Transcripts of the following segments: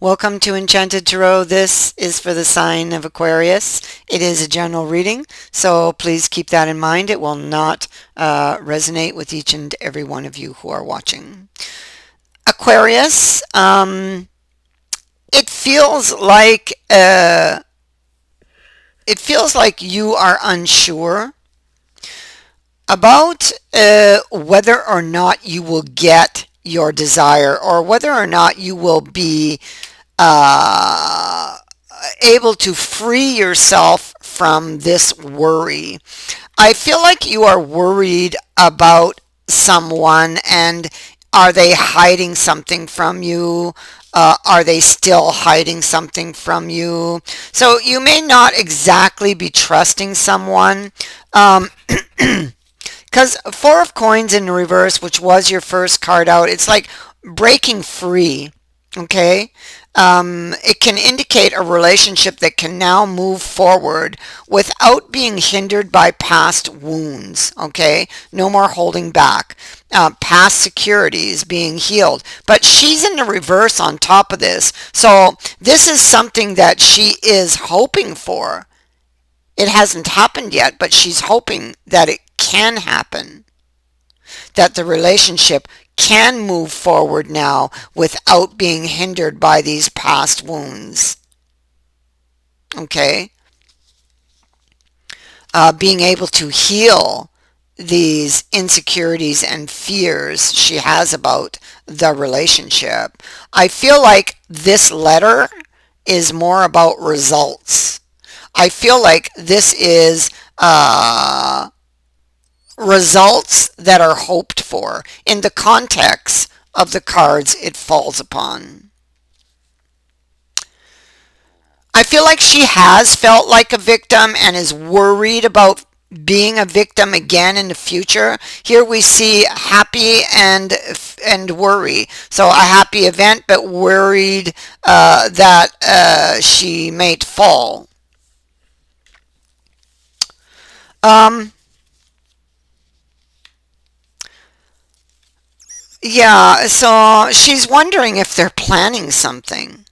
Welcome to Enchanted Tarot. This is for the sign of Aquarius. It is a general reading, so please keep that in mind. It will not resonate with each and every one of you who are watching. Aquarius, it feels like you are unsure about whether or not you will get your desire, or whether or not you will be able to free yourself from this worry. I feel like you are worried about someone, and are they hiding something from you? Are they still hiding something from you? So you may not exactly be trusting someone. Because Four of Coins in reverse, which was your first card out, it's like breaking free, okay? It can indicate a relationship that can now move forward without being hindered by past wounds, okay? No more holding back. Past securities being healed. But she's in the reverse on top of this. So this is something that she is hoping for. It hasn't happened yet, but she's hoping that it can happen, that the relationship can move forward now without being hindered by these past wounds. Okay? Being able to heal these insecurities and fears she has about the relationship. I feel like this letter is more about results. I feel like this is results that are hoped for in the context of the cards it falls upon. I feel like she has felt like a victim and is worried about being a victim again in the future. Here we see happy and worry. So a happy event, but worried that she might fall. Yeah, so she's wondering if they're planning something,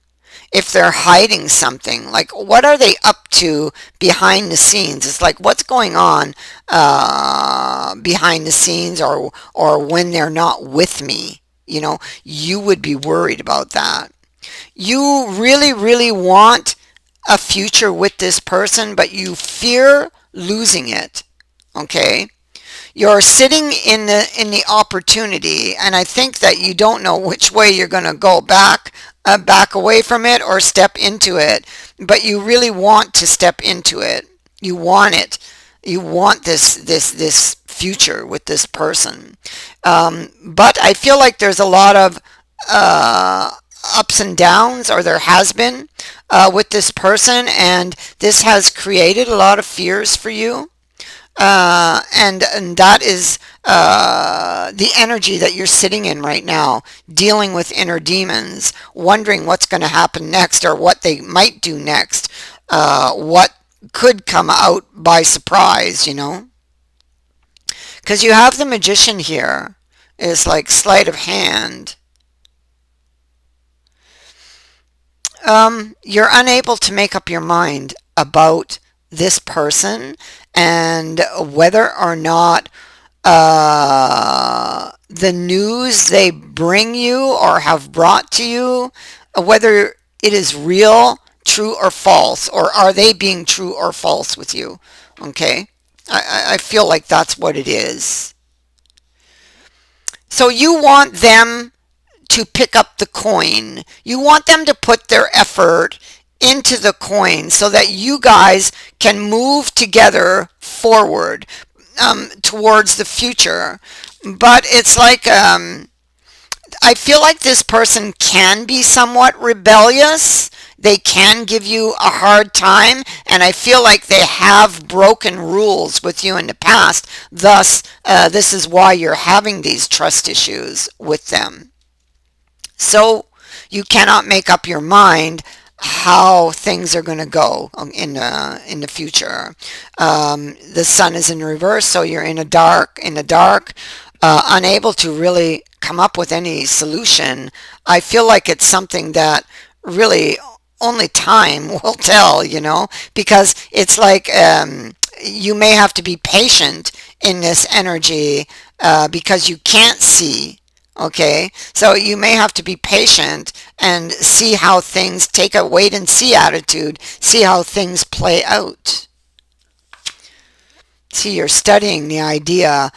if they're hiding something. Like, what are they up to behind the scenes? It's like, what's going on behind the scenes, or when they're not with me? You know, you would be worried about that. You really, really want a future with this person, but you fear losing it. Okay? You're sitting in the opportunity, and I think that you don't know which way you're going to go, back away from it or step into it, but you really want to step into it. You want it. You want this future with this person. But I feel like there's a lot of ups and downs, or there has been, with this person, and this has created a lot of fears for you. And that is the energy that you're sitting in right now, dealing with inner demons, wondering what's going to happen next, or what they might do next, what could come out by surprise, you know? Because you have the Magician here. It's like sleight of hand. You're unable to make up your mind about this person and whether or not the news they bring you or have brought to you, whether it is real, true, or false, or are they being true or false with you. Okay? I feel like that's what it is. So you want them to pick up the coin. You want them to put their effort into the coin so that you guys can move together forward towards the future. But it's like, I feel like this person can be somewhat rebellious. They can give you a hard time, and I feel like they have broken rules with you in the past. Thus, this is why you're having these trust issues with them. So you cannot make up your mind how things are going to go in the future. The sun is in reverse, so you're in the dark, unable to really come up with any solution. I feel like it's something that really only time will tell, because it's like you may have to be patient in this energy because you can't see. Okay, so you may have to be patient and see how things, take a wait and see attitude, see how things play out. See, you're studying the idea,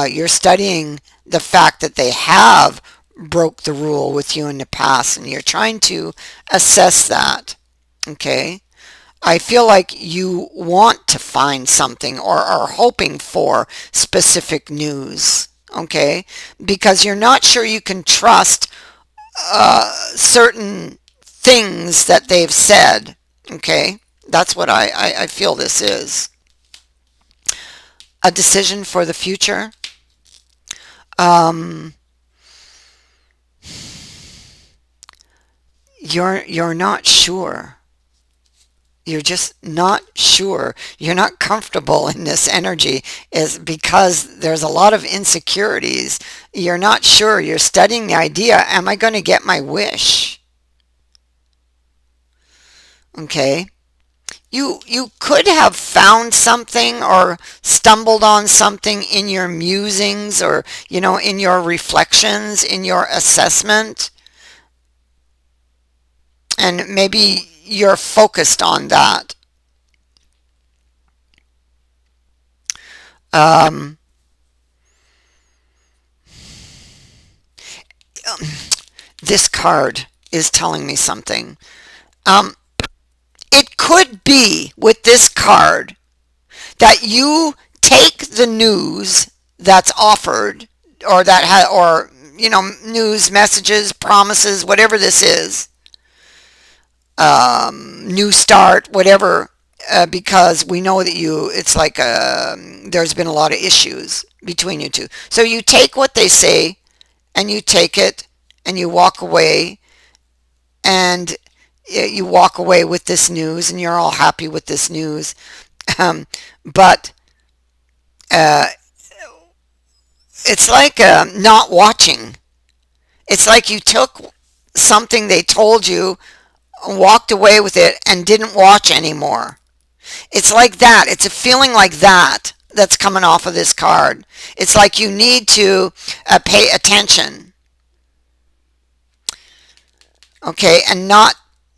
you're studying the fact that they have broke the rule with you in the past, and you're trying to assess that. Okay? I feel like you want to find something or are hoping for specific news. Okay? Because you're not sure you can trust certain things that they've said. Okay? That's what I feel this is. A decision for the future. Um, you're not sure. You're just not sure. You're not comfortable in this energy is because there's a lot of insecurities. You're not sure. You're studying the idea, am I going to get my wish? Okay. You could have found something or stumbled on something in your musings or, in your reflections, in your assessment, and maybe you're focused on that. Um, this card is telling me something. Um, it could be with this card that you take the news that's offered or news, messages, promises, whatever this is, new start, whatever, because we know that it's like there's been a lot of issues between you two. So you take what they say and you take it and you walk away, and you walk away with this news and you're all happy with this news. But uh, it's like not watching. It's like you took something they told you, walked away with it, and didn't watch anymore. It's like that. It's a feeling like that that's coming off of this card. It's like you need to pay attention, okay, and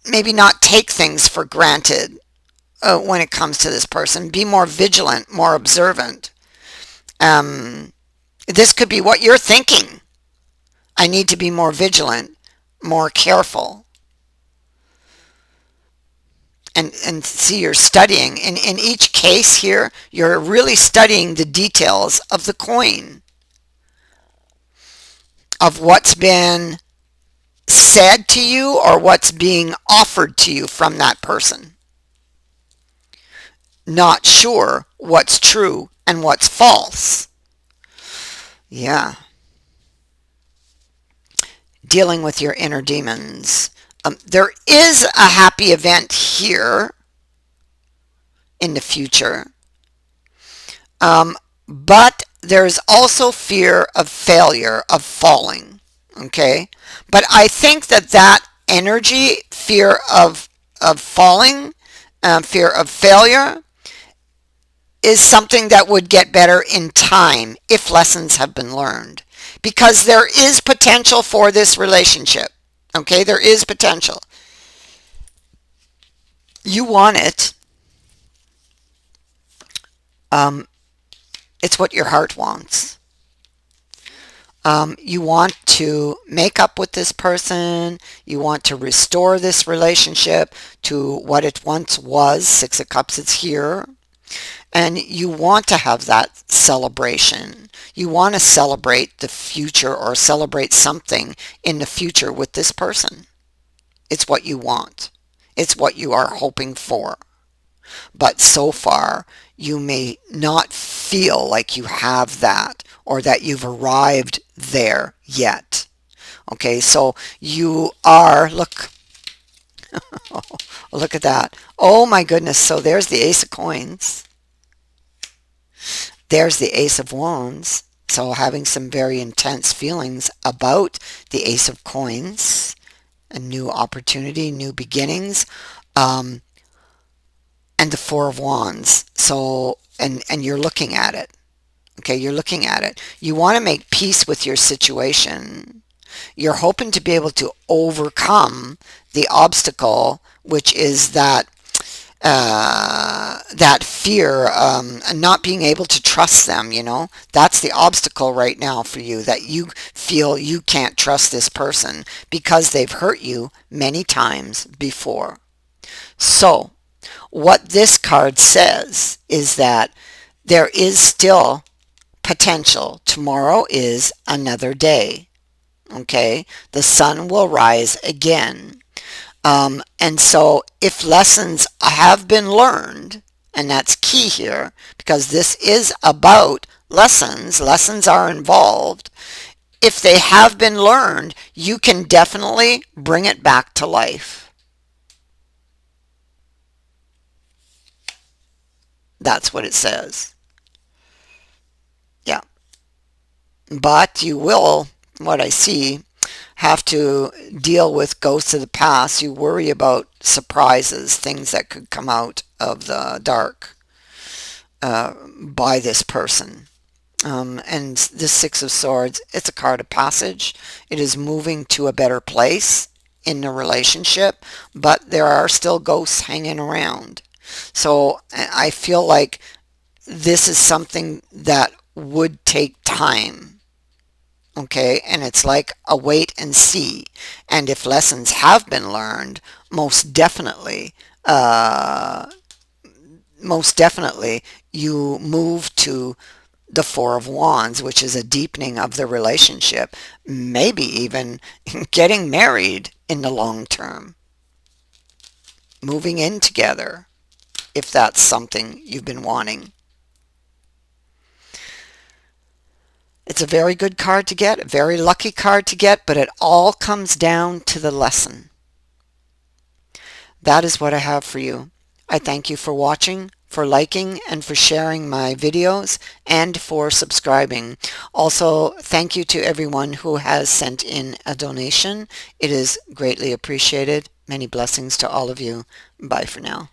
maybe not take things for granted when it comes to this person. Be more vigilant, more observant. This could be what you're thinking. I need to be more vigilant, more careful. And see, you're studying. In each case here, you're really studying the details of the coin, of what's been said to you or what's being offered to you from that person. Not sure what's true and what's false. Yeah. Dealing with your inner demons. There is a happy event here in the future, but there's also fear of failure, of falling. Okay, but I think that energy, fear of falling, fear of failure, is something that would get better in time if lessons have been learned, because there is potential for this relationship. Okay, there is potential. You want it. It's what your heart wants. You want to make up with this person. You want to restore this relationship to what it once was. Six of Cups, it's here. And you want to have that celebration. You want to celebrate the future or celebrate something in the future with this person. It's what you want. It's what you are hoping for. But so far, you may not feel like you have that or that you've arrived there yet. Okay, so you are, look, look at that. Oh my goodness, so there's the Ace of Coins. There's the Ace of Wands. So having some very intense feelings about the Ace of Coins. a new opportunity, new beginnings, um, and the Four of Wands. So, and you're looking at it. Okay, you're looking at it. You want to make peace with your situation. You're hoping to be able to overcome the obstacle, which is that fear, not being able to trust them, you know. That's the obstacle right now for you, that you feel you can't trust this person because they've hurt you many times before. So, what this card says is that there is still potential. Tomorrow is another day. Okay? The sun will rise again. And so if lessons have been learned, and that's key here, because this is about lessons, lessons are involved. If they have been learned, you can definitely bring it back to life. That's what it says. Yeah. But you will, what I see, have to deal with ghosts of the past. You worry about surprises, things that could come out of the dark by this person. And this Six of Swords, it's a card of passage. It is moving to a better place in the relationship, but there are still ghosts hanging around. So I feel like this is something that would take time. Okay, and it's like a wait and see. And if lessons have been learned, most definitely, uh, most definitely, you move to the Four of Wands, which is a deepening of the relationship, maybe even getting married in the long term, moving in together, if that's something you've been wanting. It's a very good card to get, a very lucky card to get, but it all comes down to the lesson. That is what I have for you. I thank you for watching, for liking, and for sharing my videos, and for subscribing. Also, thank you to everyone who has sent in a donation. It is greatly appreciated. Many blessings to all of you. Bye for now.